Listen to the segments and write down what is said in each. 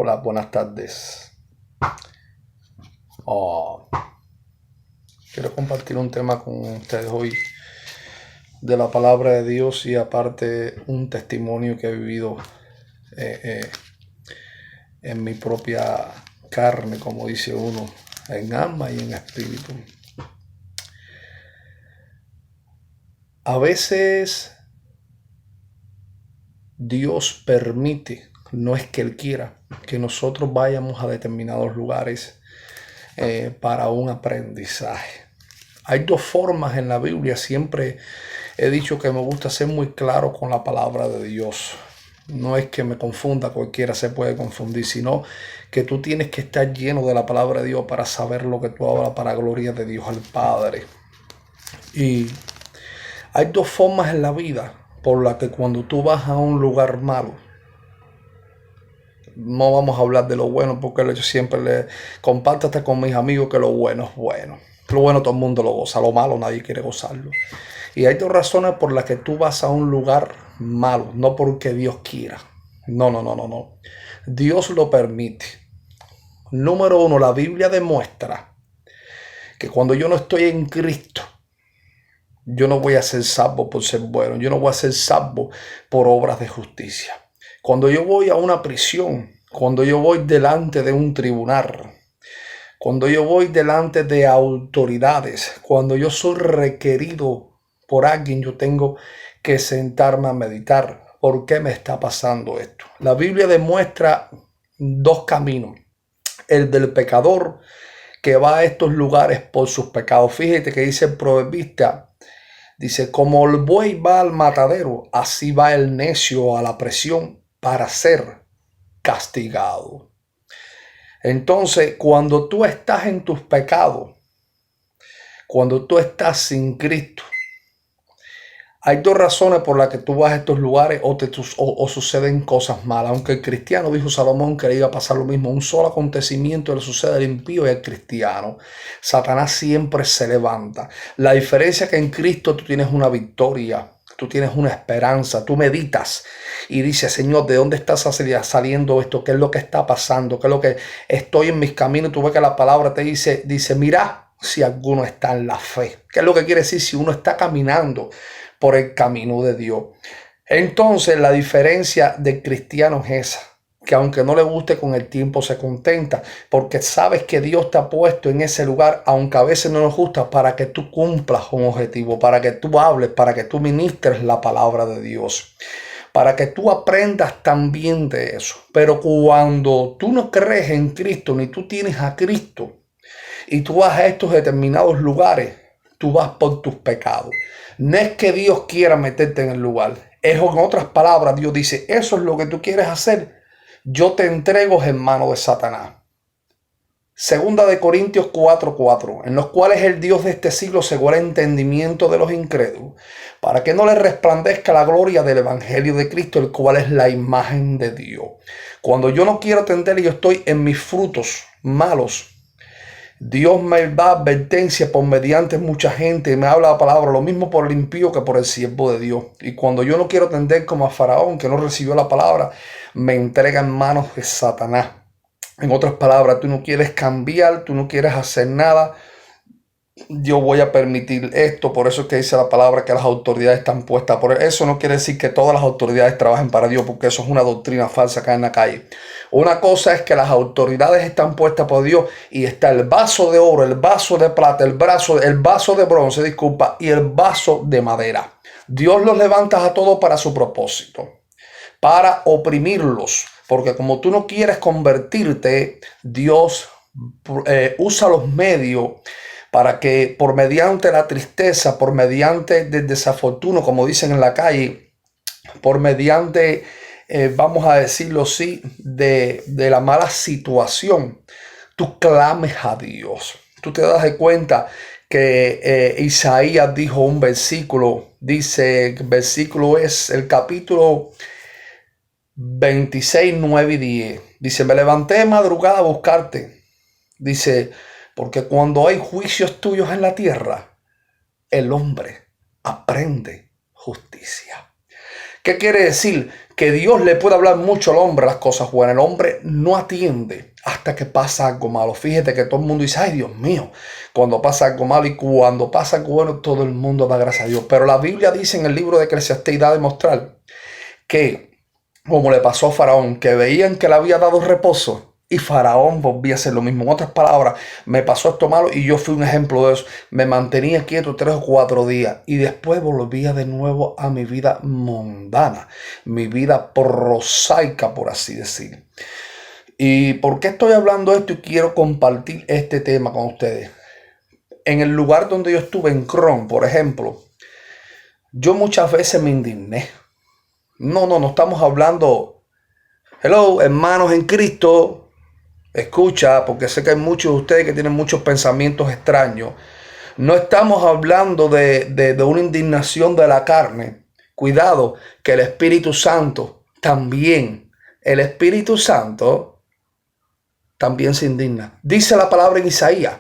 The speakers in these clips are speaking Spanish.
Hola, buenas tardes. Oh, quiero compartir un tema con ustedes hoy de la palabra de Dios y aparte un testimonio que he vivido eh, eh, en mi propia carne, como dice uno, en alma y en espíritu. A veces Dios permite, no es que Él quiera, que nosotros vayamos a determinados lugares para un aprendizaje. Hay dos formas en la Biblia. Siempre he dicho que me gusta ser muy claro con la palabra de Dios. No es que me confunda, cualquiera se puede confundir, sino que tú tienes que estar lleno de la palabra de Dios para saber lo que tú hablas para gloria de Dios el Padre. Y hay dos formas en la vida por las que cuando tú vas a un lugar malo, no vamos a hablar de lo bueno porque yo siempre le comparto hasta con mis amigos que lo bueno es bueno. Lo bueno todo el mundo lo goza, lo malo nadie quiere gozarlo. Y hay dos razones por las que tú vas a un lugar malo, no porque Dios quiera. No. Dios lo permite. Número uno, la Biblia demuestra que cuando yo no estoy en Cristo, yo no voy a ser salvo por ser bueno. Yo no voy a ser salvo por obras de justicia. Cuando yo voy a una prisión, cuando yo voy delante de un tribunal, cuando yo voy delante de autoridades, cuando yo soy requerido por alguien, yo tengo que sentarme a meditar. ¿Por qué me está pasando esto? La Biblia demuestra dos caminos. El del pecador que va a estos lugares por sus pecados. Fíjate que dice el proverbista, dice, como el buey va al matadero, así va el necio a la prisión para ser castigado. Entonces, cuando tú estás en tus pecados, cuando tú estás sin Cristo, hay dos razones por las que tú vas a estos lugares o suceden cosas malas. Aunque el cristiano, dijo Salomón, que le iba a pasar lo mismo. Un solo acontecimiento le sucede al impío y al cristiano. Satanás siempre se levanta. La diferencia es que en Cristo tú tienes una victoria. Tú tienes una esperanza, tú meditas y dices, Señor, ¿de dónde está saliendo esto? ¿Qué es lo que está pasando? ¿Qué es lo que estoy en mis caminos? Tú ves que la palabra te dice, mira si alguno está en la fe. ¿Qué es lo que quiere decir? Si uno está caminando por el camino de Dios. Entonces la diferencia del cristiano es esa, que aunque no le guste, con el tiempo se contenta, porque sabes que Dios te ha puesto en ese lugar, aunque a veces no nos gusta, para que tú cumplas un objetivo, para que tú hables, para que tú ministres la palabra de Dios, para que tú aprendas también de eso. Pero cuando tú no crees en Cristo, ni tú tienes a Cristo, y tú vas a estos determinados lugares, tú vas por tus pecados. No es que Dios quiera meterte en el lugar. Es, en otras palabras, Dios dice, eso es lo que tú quieres hacer, yo te entrego en manos de Satanás. Segunda de Corintios 4:4, en los cuales el Dios de este siglo cegó el entendimiento de los incrédulos, para que no les resplandezca la gloria del Evangelio de Cristo, el cual es la imagen de Dios. Cuando yo no quiero atender y yo estoy en mis frutos malos, Dios me da advertencia por mediante mucha gente y me habla la palabra, lo mismo por el impío que por el siervo de Dios. Y cuando yo no quiero atender como a Faraón, que no recibió la palabra, me entrega en manos de Satanás. En otras palabras, tú no quieres cambiar, tú no quieres hacer nada. Yo voy a permitir esto, por eso es que dice la palabra que las autoridades están puestas por él. Eso no quiere decir que todas las autoridades trabajen para Dios, porque eso es una doctrina falsa acá en la calle. Una cosa es que las autoridades están puestas por Dios y está el vaso de oro, el vaso de plata, el vaso de bronce, disculpa, y el vaso de madera. Dios los levanta a todos para su propósito, para oprimirlos, porque como tú no quieres convertirte, Dios usa los medios para que por mediante la tristeza, por mediante el desafortuno, como dicen en la calle, por mediante, vamos a decirlo así, de la mala situación, tú clames a Dios. Tú te das de cuenta que Isaías dijo un versículo, dice, el versículo es el capítulo 26, 9 y 10. Dice, me levanté de madrugada a buscarte. Dice, porque cuando hay juicios tuyos en la tierra, el hombre aprende justicia. ¿Qué quiere decir? Que Dios le puede hablar mucho al hombre las cosas buenas. El hombre no atiende hasta que pasa algo malo. Fíjate que todo el mundo dice, ay Dios mío, cuando pasa algo malo, y cuando pasa algo bueno, todo el mundo da gracias a Dios. Pero la Biblia dice en el libro de Eclesiastés, y da a demostrar que, como le pasó a Faraón, que veían que le había dado reposo, y Faraón volvía a hacer lo mismo. En otras palabras, me pasó esto malo y yo fui un ejemplo de eso. Me mantenía quieto 3 o 4 días y después volvía de nuevo a mi vida mundana, mi vida prosaica, por así decir. ¿Y por qué estoy hablando esto y quiero compartir este tema con ustedes? En el lugar donde yo estuve, en Cron, por ejemplo, yo muchas veces me indigné. No estamos hablando, hello, hermanos en Cristo. Escucha, porque sé que hay muchos de ustedes que tienen muchos pensamientos extraños. No estamos hablando de una indignación de la carne. Cuidado, que el Espíritu Santo el Espíritu Santo también se indigna. Dice la palabra en Isaías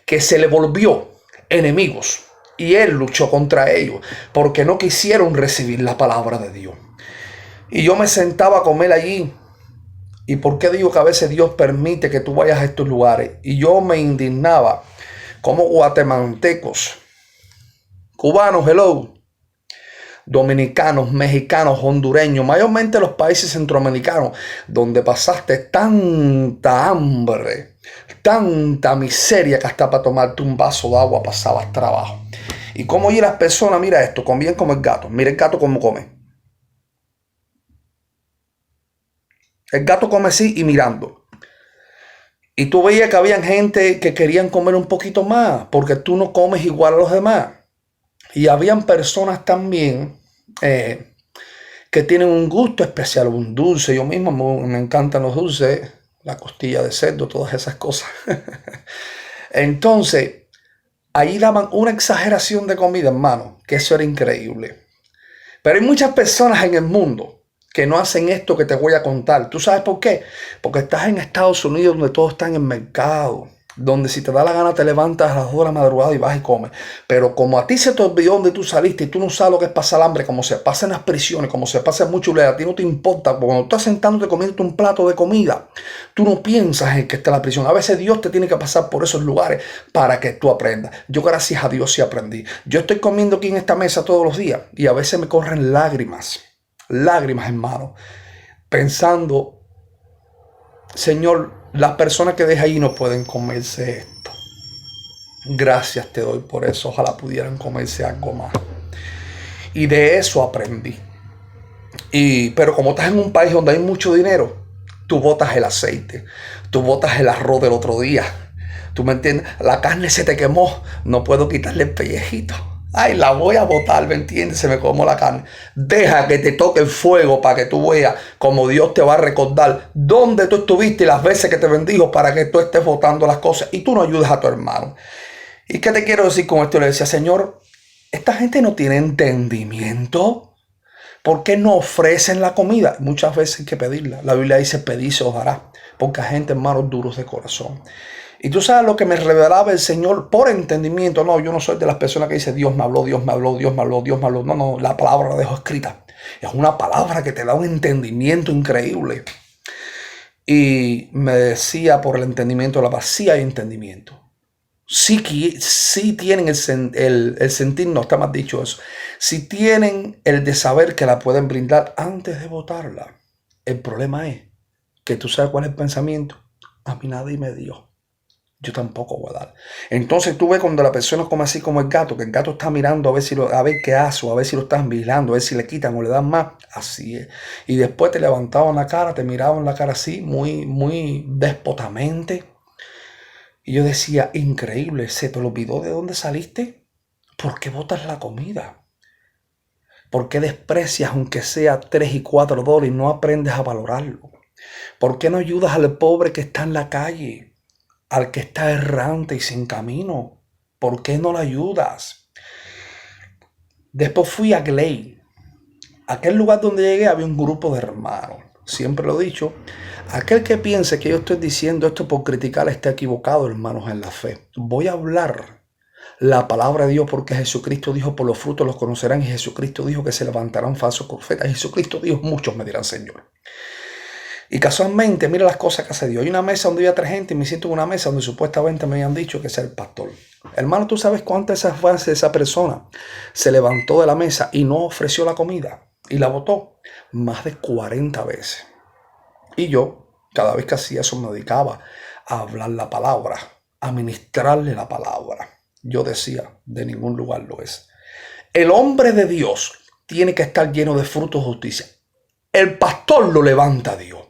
que se le volvió enemigos y él luchó contra ellos porque no quisieron recibir la palabra de Dios. Y yo me sentaba a comer allí. ¿Y por qué digo que a veces Dios permite que tú vayas a estos lugares? Y yo me indignaba como guatemaltecos, cubanos, hello, dominicanos, mexicanos, hondureños, mayormente los países centroamericanos, donde pasaste tanta hambre, tanta miseria que hasta para tomarte un vaso de agua pasabas trabajo. Y como oye las personas, mira esto, comían como el gato. Mira el gato cómo come. El gato come así y mirando. Y tú veías que había gente que querían comer un poquito más, porque tú no comes igual a los demás. Y habían personas también que tienen un gusto especial, un dulce. Yo mismo me encantan los dulces, la costilla de cerdo, todas esas cosas. Entonces, ahí daban una exageración de comida, hermano, que eso era increíble. Pero hay muchas personas en el mundo que no hacen esto que te voy a contar. ¿Tú sabes por qué? Porque estás en Estados Unidos, donde todo está en el mercado, donde si te da la gana te levantas a las 2 de la madrugada y vas y comes. Pero como a ti se te olvidó donde tú saliste y tú no sabes lo que es pasar hambre, como se pasa en las prisiones, como se pasa en muchos lugares, a ti no te importa. Porque cuando estás sentándote comiendo un plato de comida, tú no piensas en que está la prisión. A veces Dios te tiene que pasar por esos lugares para que tú aprendas. Yo gracias a Dios sí aprendí. Yo estoy comiendo aquí en esta mesa todos los días y a veces me corren lágrimas, hermano, pensando, Señor, las personas que deja ahí no pueden comerse esto. Gracias te doy por eso. Ojalá pudieran comerse algo más. Y de eso aprendí. Pero como estás en un país donde hay mucho dinero, tú botas el aceite, tú botas el arroz del otro día. ¿Tú me entiendes? La carne se te quemó, no puedo quitarle el pellejito. Ay, la voy a botar, ¿me entiendes? Se me quemó la carne. Deja que te toque el fuego para que tú veas cómo Dios te va a recordar dónde tú estuviste y las veces que te bendijo para que tú estés botando las cosas y tú no ayudes a tu hermano. ¿Y qué te quiero decir con esto? Le decía, Señor, esta gente no tiene entendimiento. ¿Por qué no ofrecen la comida? Muchas veces hay que pedirla. La Biblia dice, pedid se os dará. Porque hay gente, hermanos, duros de corazón. Y tú sabes lo que me revelaba el Señor por entendimiento. No, yo no soy de las personas que dice Dios me habló, Dios me habló, Dios me habló, Dios me habló. No, la palabra la dejo escrita. Es una palabra que te da un entendimiento increíble. Y me decía por el entendimiento de la paz, sí hay entendimiento. Sí tienen el sentir, no está más dicho eso. Sí tienen el de saber que la pueden brindar antes de botarla. El problema es que tú sabes cuál es el pensamiento. A mí nadie me dio. Yo tampoco voy a dar. Entonces tú ves cuando la persona come así como el gato, que el gato está mirando a ver qué hace, o a ver si lo están vigilando, a ver si le quitan o le dan más. Así es. Y después te levantaban la cara, te miraban la cara así, muy déspotamente. Y yo decía, increíble, ¿se te olvidó de dónde saliste? ¿Por qué botas la comida? ¿Por qué desprecias aunque sea 3 y 4 dólares y no aprendes a valorarlo? ¿Por qué no ayudas al pobre que está en la calle? Al que está errante y sin camino? ¿Por qué no lo ayudas? Después fui a Glade. Aquel lugar donde llegué había un grupo de hermanos. Siempre lo he dicho. Aquel que piense que yo estoy diciendo esto por criticar está equivocado, hermanos, en la fe. Voy a hablar la palabra de Dios, porque Jesucristo dijo, por los frutos los conocerán, y Jesucristo dijo que se levantarán falsos profetas. Jesucristo dijo, muchos me dirán Señor. Y casualmente, mira las cosas que hace Dios. Hay una mesa donde había 3 gente y me siento en una mesa donde supuestamente me habían dicho que es el pastor. Hermano, ¿tú sabes cuántas veces esa persona se levantó de la mesa y no ofreció la comida y la botó? Más de 40 veces. Y yo, cada vez que hacía eso, me dedicaba a hablar la palabra, a ministrarle la palabra. Yo decía, de ningún lugar lo es. El hombre de Dios tiene que estar lleno de frutos de justicia. El pastor lo levanta Dios.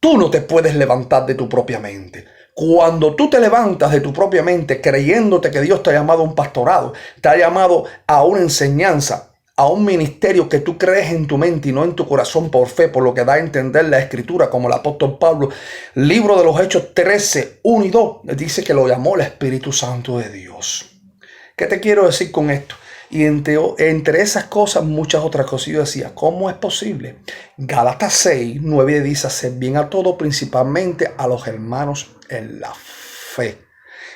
Tú no te puedes levantar de tu propia mente. Cuando tú te levantas de tu propia mente creyéndote que Dios te ha llamado a un pastorado, te ha llamado a una enseñanza, a un ministerio que tú crees en tu mente y no en tu corazón por fe, por lo que da a entender la Escritura, como el apóstol Pablo, libro de los Hechos 13, 1 y 2, dice que lo llamó el Espíritu Santo de Dios. ¿Qué te quiero decir con esto? Y entre esas cosas, muchas otras cosas. Yo decía, ¿cómo es posible? Gálatas 6, 9 dice, hacer bien a todo, principalmente a los hermanos en la fe.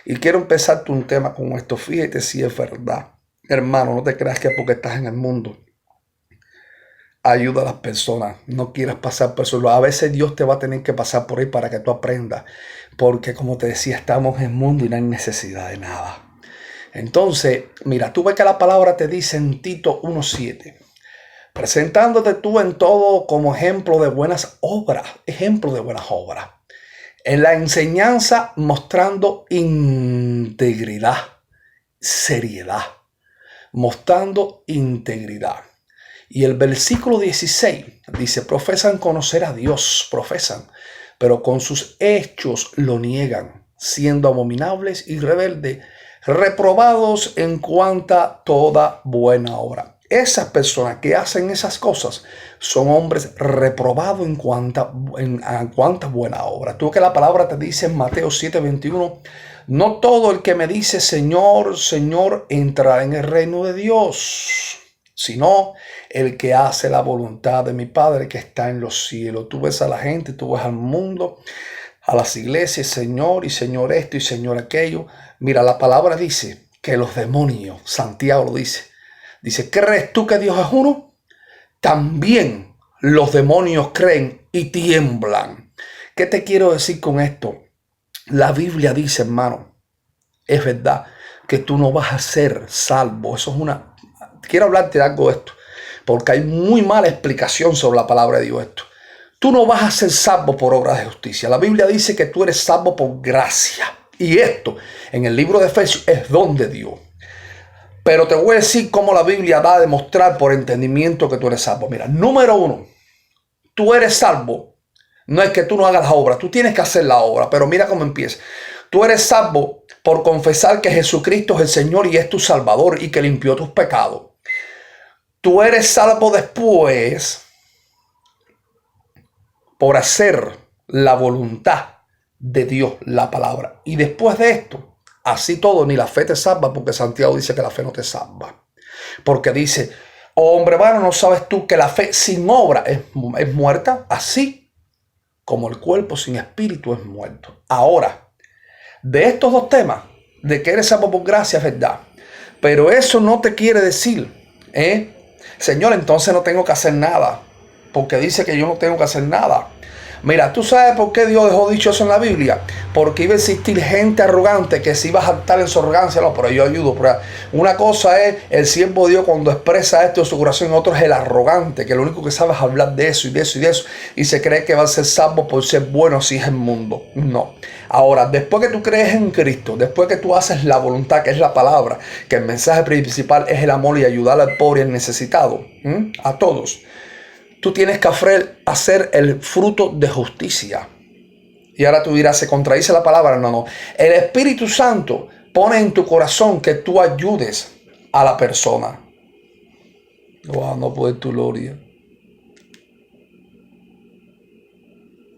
Y quiero empezarte un tema con esto. Fíjate si es verdad. Hermano, no te creas que porque estás en el mundo, ayuda a las personas. No quieras pasar por eso. A veces Dios te va a tener que pasar por ahí para que tú aprendas. Porque como te decía, estamos en el mundo y no hay necesidad de nada. Entonces, mira, tú ves que la palabra te dice en Tito 1:7, presentándote tú en todo como ejemplo de buenas obras, en la enseñanza mostrando integridad, seriedad, mostrando integridad. Y el versículo 16 dice, profesan conocer a Dios, pero con sus hechos lo niegan, siendo abominables y rebeldes, reprobados en cuanto a toda buena obra. Esas personas que hacen esas cosas son hombres reprobados en cuanto a buena obra. Tú que la palabra te dice en Mateo 7:21, no todo el que me dice Señor, Señor entrará en el reino de Dios, sino el que hace la voluntad de mi Padre que está en los cielos. Tú ves a la gente, tú ves al mundo, a las iglesias, Señor y Señor esto y Señor aquello. Mira, la palabra dice que los demonios, Santiago lo dice, ¿crees tú que Dios es uno? También los demonios creen y tiemblan. ¿Qué te quiero decir con esto? La Biblia dice, hermano, es verdad que tú no vas a ser salvo. Quiero hablarte de algo de esto, porque hay muy mala explicación sobre la palabra de Dios esto. Tú no vas a ser salvo por obras de justicia. La Biblia dice que tú eres salvo por gracia. Y esto, en el libro de Efesios, es don de Dios. Pero te voy a decir cómo la Biblia da a demostrar por entendimiento que tú eres salvo. Mira, número 1, tú eres salvo. No es que tú no hagas la obra, tú tienes que hacer la obra. Pero mira cómo empieza. Tú eres salvo por confesar que Jesucristo es el Señor y es tu Salvador y que limpió tus pecados. Tú eres salvo después por hacer la voluntad de Dios, la palabra. Y después de esto, así todo, ni la fe te salva, porque Santiago dice que la fe no te salva. Porque dice, hombre, bueno, ¿no sabes tú que la fe sin obra es muerta? Así como el cuerpo sin espíritu es muerto. Ahora, de estos dos temas, de que eres salvo por gracia, es verdad. Pero eso no te quiere decir, Señor, entonces no tengo que hacer nada, porque dice que yo no tengo que hacer nada. Mira, ¿tú sabes por qué Dios dejó dicho eso en la Biblia? Porque iba a existir gente arrogante que se iba a jactar en su arrogancia. No, pero yo ayudo. Pero una cosa es el siervo de Dios cuando expresa esto en su corazón, y otro es el arrogante, que lo único que sabe es hablar de eso y de eso y de eso, y se cree que va a ser salvo por ser bueno así es el mundo. No. Ahora, después que tú crees en Cristo, después que tú haces la voluntad, que es la palabra, que el mensaje principal es el amor y ayudar al pobre y al necesitado, a todos, tú tienes que hacer el fruto de justicia. Y ahora tú dirás, ¿se contradice la palabra? No. El Espíritu Santo pone en tu corazón que tú ayudes a la persona. Wow, no puede tu gloria.